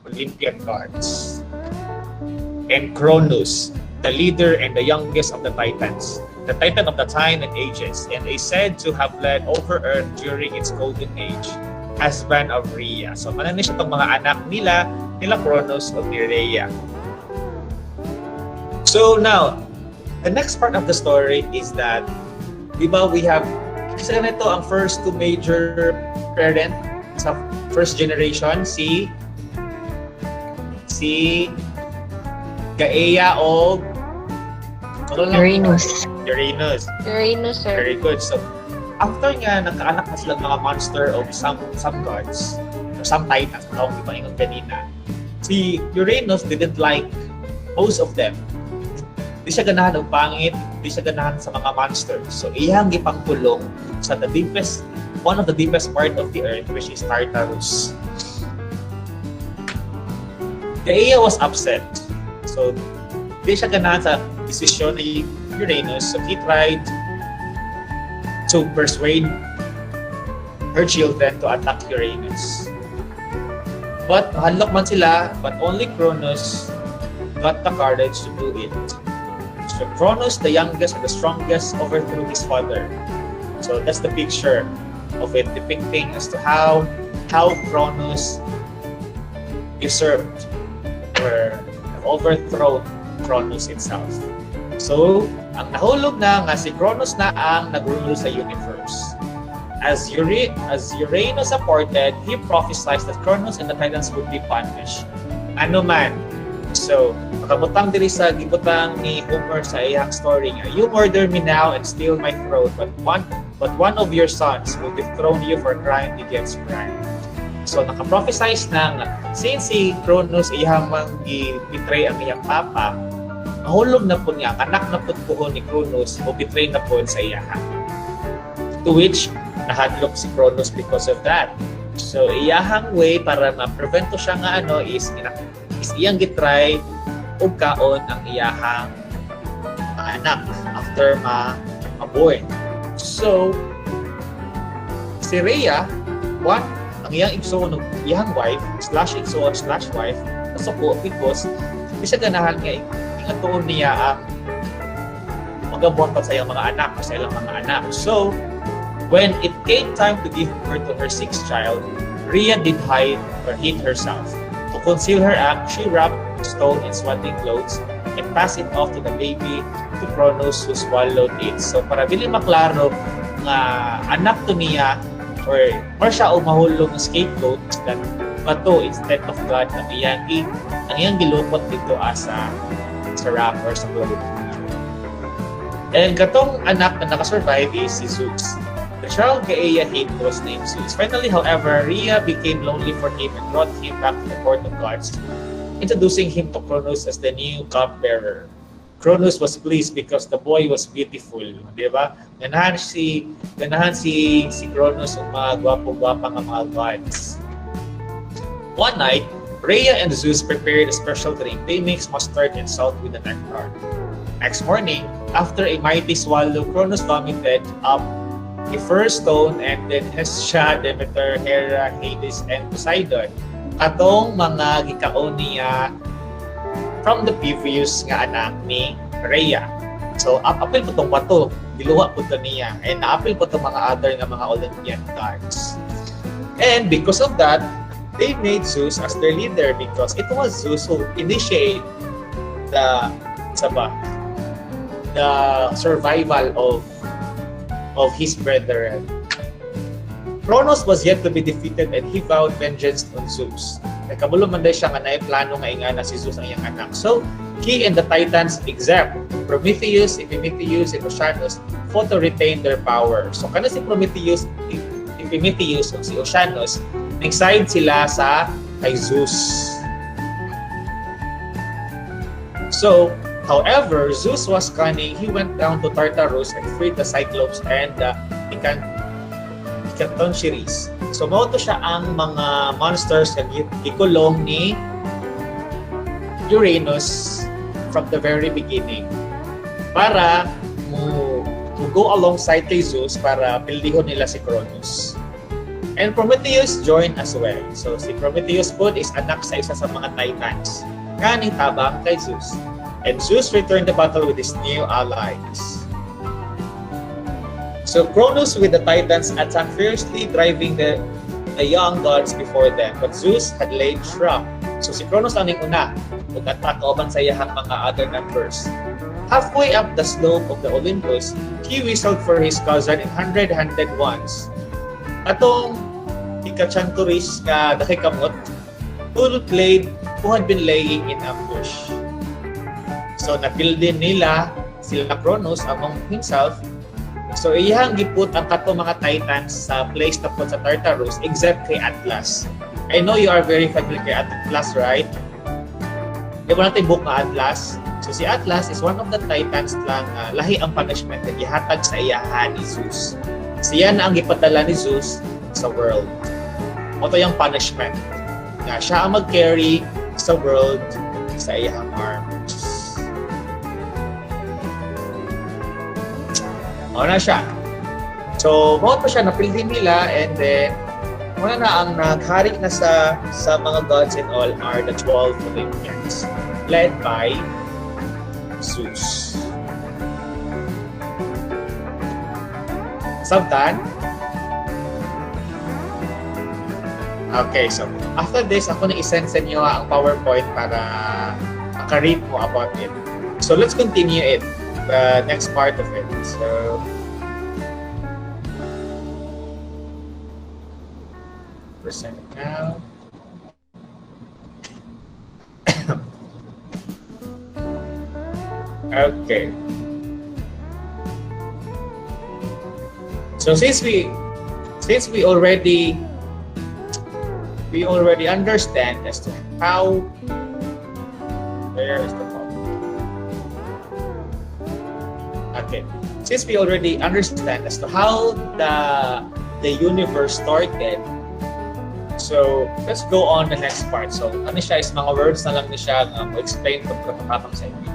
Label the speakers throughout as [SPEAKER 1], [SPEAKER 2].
[SPEAKER 1] Olympian gods. And Cronus, the leader and the youngest of the Titans, the Titan of the time and ages, and is said to have led over Earth during its golden age, husband of Rhea. So, manani siya itong mga anak nila Cronus o ni Rhea. So, now, the next part of the story is that, di ba, we have, kasi ganito, ang first two major parent sa first generation, si Gaia o
[SPEAKER 2] Uranus.
[SPEAKER 1] Uranus,
[SPEAKER 2] sir.
[SPEAKER 1] very good. So, after nga, nagkaanak na silang mga monster of some gods, or some titans, kung di ba yung kanina, si Uranus didn't like most of them. Di siya ganahan ng pangit, di siya ganahan sa mga monsters. So, iyang ipangkulong sa one of the deepest part of the earth, which is Tartarus. Gaia was upset. So, di siya ganahan sa decision ni Uranus. So, he tried to persuade her children to attack Uranus. But, hanlok man sila, but only Cronus got the courage to do it. So, Cronus, the youngest and the strongest, overthrew his father. So, that's the picture of it, depicting as to how Cronus usurped or overthrown Cronus itself. So, ang nahulog na nga si Cronus na ang nag-rule sa universe. As Uranus supported, he prophesied that Cronus and the Titans would be punished. Ano man. So, makabutang diri sa gibutang ni Homer sa iyang story nga, you murder me now and steal my throne, but one of your sons will dethrone you for crime against crime. So, nakaprophesize na nga, since si Cronus iyang mag-betray ang iyang papa, nahulog na po niya, anak na po ni Cronus, o betray na po sa iya. To which, nahadlok si Cronus because of that. So, iyahang way para ma-prevento siya nga is iyang gitry o kaon ang iyahang anak after ma-born. So, si Rhea, ang iyang igsoon ng iyang wife, /igsoon/wife, nasuko because di siya ganahan nga ingatuon niya ang magabontot sa iyang mga anak, sa ilang mga anak. So, when it came time to give birth to her sixth child, Rhea did hide or hid herself. To conceal her act, she wrapped the stone in swaddling clothes and passed it off to the baby to Cronus who swallowed it. So, para dili maklaro nga anak to niya or siya o mahulog ng scapegoat that bato instead of God ang iyang gilupot dito sa wrapper sa clothing. And katong anak na nakasurvive is si Zeus. The child Gaia hate was named Zeus. Finally, however, Rhea became lonely for him and brought him back to the court of gods, introducing him to Cronus as the new cupbearer. Cronus was pleased because the boy was beautiful, di ba? Ganahan si Cronus ang mga gwapo-gwapang mga gods. One night, Rhea and Zeus prepared a special drink. They mixed mustard and salt with the nectar. Next morning, after a mighty swallow, Cronus vomited up a first stone and then Hestia, Demeter, Hera, Hades, and Poseidon. Atong mga gikaon niya from the previous nga anak ni Rhea. So, apil po itong bato, diluwa po ito niya, and naapil po itong mga other nga mga Olympian gods. And because of that, they made Zeus as their leader because it was Zeus who initiated the survival of his brethren. Cronus was yet to be defeated and he vowed vengeance on Zeus. Nagkabulo man siya nga naiplano nga ingana si Zeus ang iyang anak. So, he and the Titans, except Prometheus, Epimetheus, and Oceanus, fought to retain their power. So, kana si Prometheus, Epimetheus, o si Oceanus, nag-side sila sa kay Zeus. So, however, Zeus was cunning. He went down to Tartarus and freed the Cyclops and the Cantoncheires. So, mauto siya ang mga monsters na ikulong ni Uranus from the very beginning para to go alongside kay Zeus para pildihon nila si Cronus. And Prometheus joined as well. So si Prometheus po is anak sa isa sa mga Titans. Kaning tabang kay Zeus. And Zeus returned the battle with his new allies. So Cronus with the Titans attacked fiercely, driving the young gods before them. But Zeus had laid trap. So si Cronus ang una, mag-attack oban sa iyang mga other members. Halfway up the slope of the Olympus, he whistled for his cousin in hundred-handed ones. Atong ikachanturis nga nakikamot, who had been laying in ambush. So napil din nila sila Cronus among himself. So iyang giput ang kato mga Titans sa place na po sa Tartarus except kay Atlas. I know you are very familiar kay Atlas, right? Di ba natin book na Atlas? So si Atlas is one of the Titans lang lahi ang punishment na gihatag sa iyahan ni Zeus. Siya na ang gipadala ni Zeus sa world. Ito yung punishment. Na siya ang mag-carry sa world sa iyang arms. Na siya. So, bawat pa siya napilhin nila and then muna na ang naghari na sa mga gods and all are the 12 Olympians led by Zeus. Sabtan? Okay, so after this, ako na isend sa inyo ang PowerPoint para makaread mo about it. So let's continue it, the next part of it. So, present now. Okay. So since we already understand as to how, where is the problem? Okay. Since we already understand as to how the universe started, so let's go on the next part. So ano siya is mga words na lang ni siya explain kung kapatang sa inyo.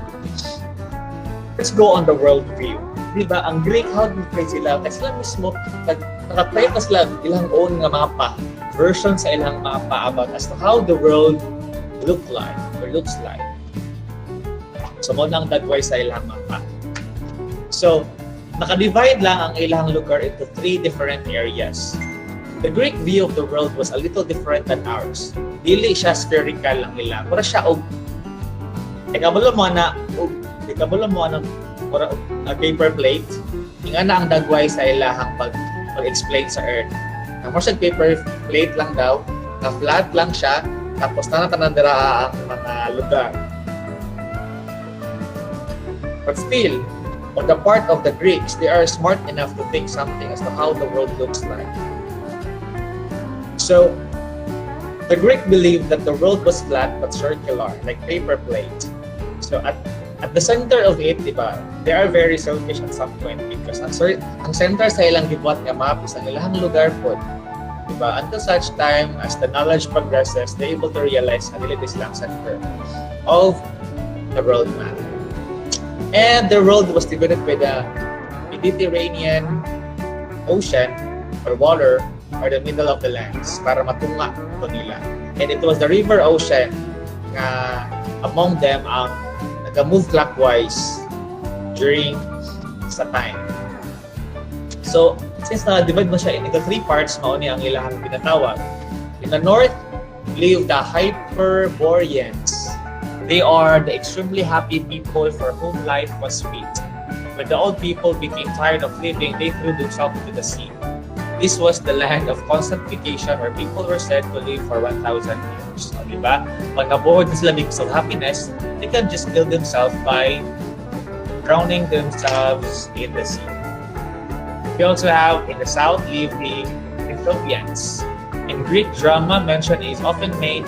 [SPEAKER 1] Let's go on the world view. Diba, ang Greek, how do you sila? Kasi sila mismo, nakatry pa sila ilang own nga mga version sa ilang mapa about as to how the world looks like. So, mo nang dagway sa ilang mapa. So, naka-divide lang ang ilang lugar into 3 different areas. The Greek view of the world was a little different than ours. Dili siya spherical lang nila. Para siya ikabulo mo na paper plate. Inga na ang dagway sa ilahang pag-explain sa Earth. Ang more paper plate lang daw, na flat lang siya, tapos tanandira ang mga lugar. But still, on the part of the Greeks, they are smart enough to think something as to how the world looks like. So, the Greek believed that the world was flat but circular, like paper plate. So, at the center of it, diba, they are very selfish at some point because ang center sa ilang gibuhat nga map is ang ilang lugar po. Diba? Until such time as the knowledge progresses, they're able to realize na dili is lang center of the world map. And the world was divided by the Mediterranean Ocean or water or the middle of the lands para matunga ito nila. And it was the river ocean nga among them ang nag-move clockwise during sa time. So, since na-divide mo siya into 3 parts, mauni ang ilang pinatawag. In the north, live the Hyperboreans. They are the extremely happy people for whom life was sweet. When the old people became tired of living, they threw themselves into the sea. This was the land of constant vacation where people were said to live for 1,000 years. So, diba? Pag nabuhod na sila because of happiness, they can just kill themselves by drowning themselves in the sea. We also have in the south live the Ethiopians. In Greek drama, mention is often made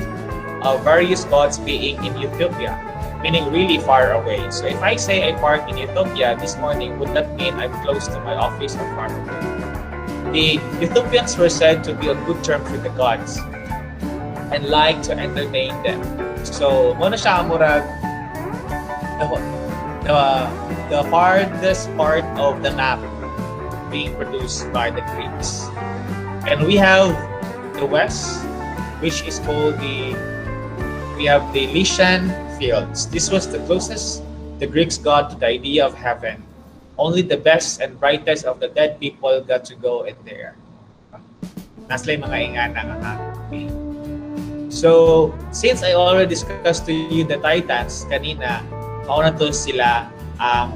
[SPEAKER 1] of various gods being in Ethiopia, meaning really far away. So if I say I parked in Ethiopia this morning, would that mean I'm close to my office or far away? The Ethiopians were said to be on good terms with the gods and like to entertain them. So, muna siya murag the farthest part of the map being produced by the Greeks. And we have the west, which is called we have the Lycian fields. This was the closest the Greeks got to the idea of heaven. Only the best and brightest of the dead people got to go in there. Nasla yung mga ingana nga. Okay. So, since I already discussed to you the Titans kanina, mauna to sila ang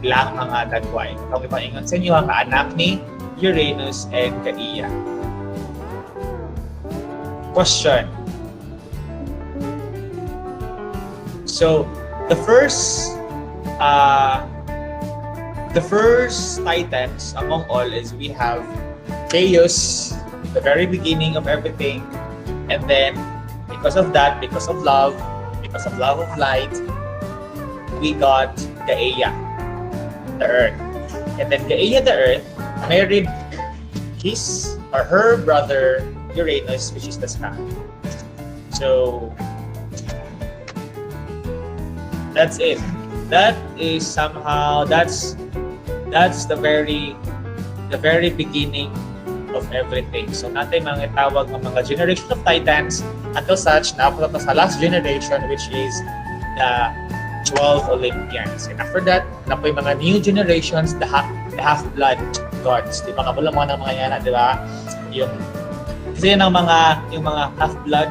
[SPEAKER 1] lang mga dagway. Kung ipaingon sa inyo ang anak ni Uranus and Gaia. Question. So, the first Titans among all is we have Chaos, the very beginning of everything, and then because of that, because of love of light, we got Gaia, the Earth, and then Gaia, the Earth, married his or her brother Uranus, which is the sky. So that's it. That is somehow that's the very beginning of everything. So natin mga tawag ng mga generation of Titans until such na ako sa last generation, which is the 12 Olympians. And after that, na po yung mga new generations, the half-blood gods. Di ba? Kabula mo ng mga yan, di ba? Kasi yun ang yung mga half-blood,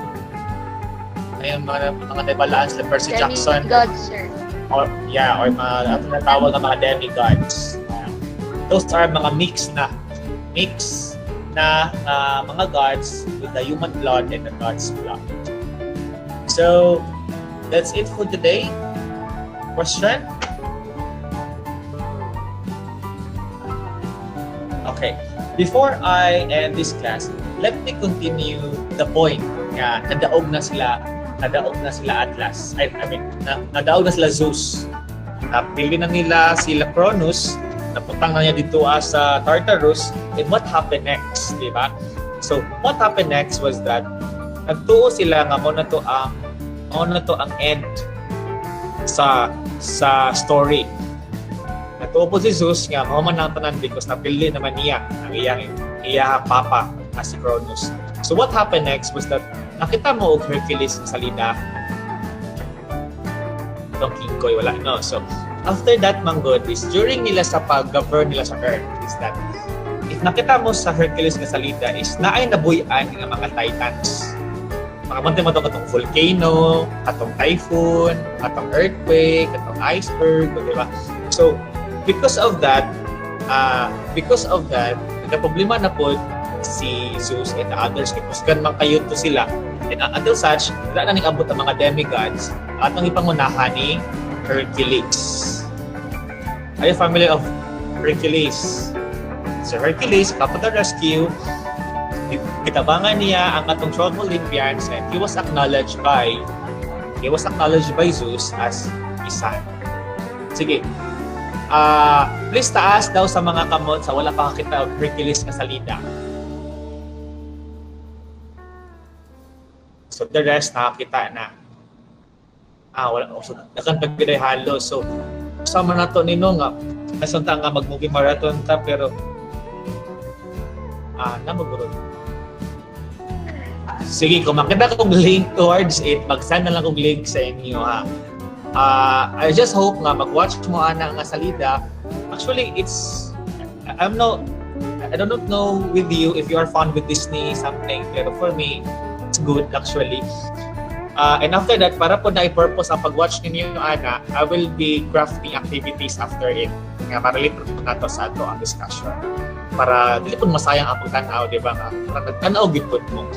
[SPEAKER 1] yung mga nabalaan sila Percy Jackson.
[SPEAKER 2] Demigods, sir.
[SPEAKER 1] Or mga natawag ng mga demigods. Those are mga mix na mga gods with the human blood and the god's blood. So that's it for today. Question? Okay. Before I end this class, let me continue the point nga nadaog na sila Atlas. Nadaog na sila Zeus. Napili na nila sila Cronus, naputang na niya dito sa Tartarus, and what happened next, di ba? So, what happened next was that nagtuo sila nga mo na to ang end sa story. Natuo po si Zeus nga mo man ang tanan because napili naman niya ang iyang papa na si Cronus. So, what happened next was that nakita mo og Hercules sa salida. Itong King Koy, wala, no? So, after that, manggod, is during nila sa pag-govern nila sa Earth, is that if nakita mo sa Hercules na salida, is naay nabuyan ng mga Titans. Makapunti mo itong volcano, atong typhoon, atong earthquake, atong iceberg, diba? So, because of that, nagka-problema na po si Zeus and the others, kusgan man kayo to sila. And until such, wala na ning-abot ang mga demigods at ang ipangunahan ni Hercules. Are you familiar of Hercules? So Hercules, after the rescue, kitabangan niya ang atong 12 Olympians and he was acknowledged by Zeus as his son. Sige. Please taas daw sa mga kamot sa wala pa kakita of Hercules na salida. So the rest nakakita na. Wala. So, nakantagbiday halo. So, sama na to nino nga. Nasunta nga mag-movie marathon ta, pero namagurod. Sige, kung makita kong link towards it, mag-send na lang kong link sa inyo, ha. I just hope nga mag-watch mo ana nga salida. Actually, I don't know with you if you are fond with Disney something, pero for me, it's good actually. And after that, para po na i-purpose ang pag-watch ninyo ana, I will be crafting activities after it. Nga maralito po na to sa ato ang discussion. Para dili po masayang ang pagtanaw, di ba nga? Para nagtanaw gid po mo.